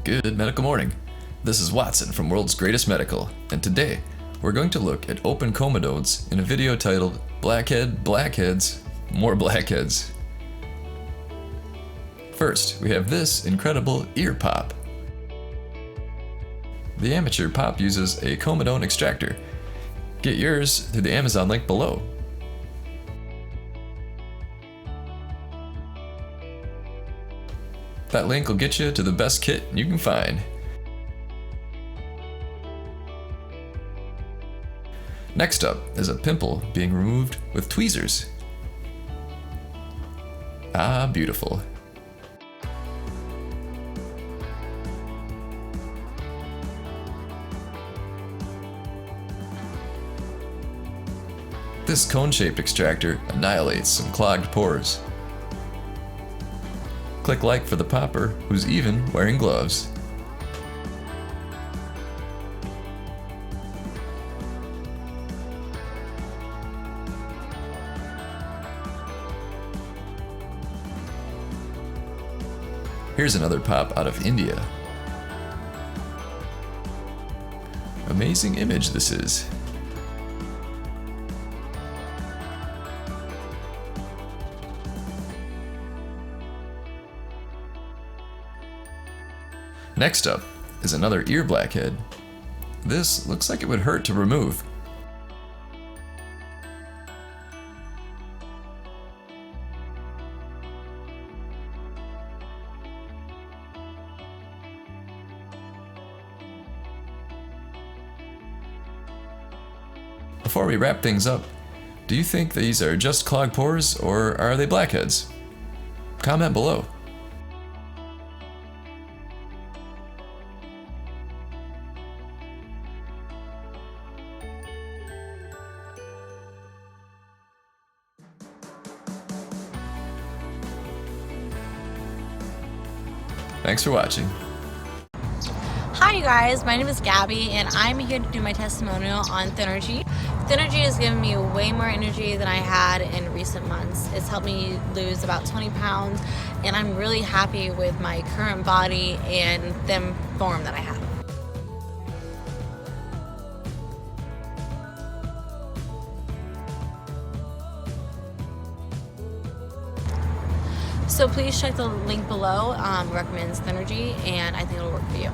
Good medical morning. This is Watson from World's Greatest Medical, and today we're going to look at open comedones in a video titled Blackhead, Blackheads, More Blackheads. First, we have this incredible ear pop. The amateur pop uses a comedone extractor. Get yours through the Amazon link below. That link will get you to the best kit you can find. Next up is a pimple being removed with tweezers. Ah, beautiful. This cone-shaped extractor annihilates some clogged pores. Click like for the popper, who's even wearing gloves. Here's another pop out of India. Amazing image this is. Next up is another ear blackhead. This looks like it would hurt to remove. Before we wrap things up, do you think these are just clogged pores or are they blackheads? Comment below. Thanks for watching. Hi you guys, my name is Gabby and I'm here to do my testimonial on Thinnergy. Thinnergy has given me way more energy than I had in recent months. It's helped me lose about 20 pounds and I'm really happy with my current body and thin form that I have. So please check the link below, recommends Thinnergy, and I think it'll work for you.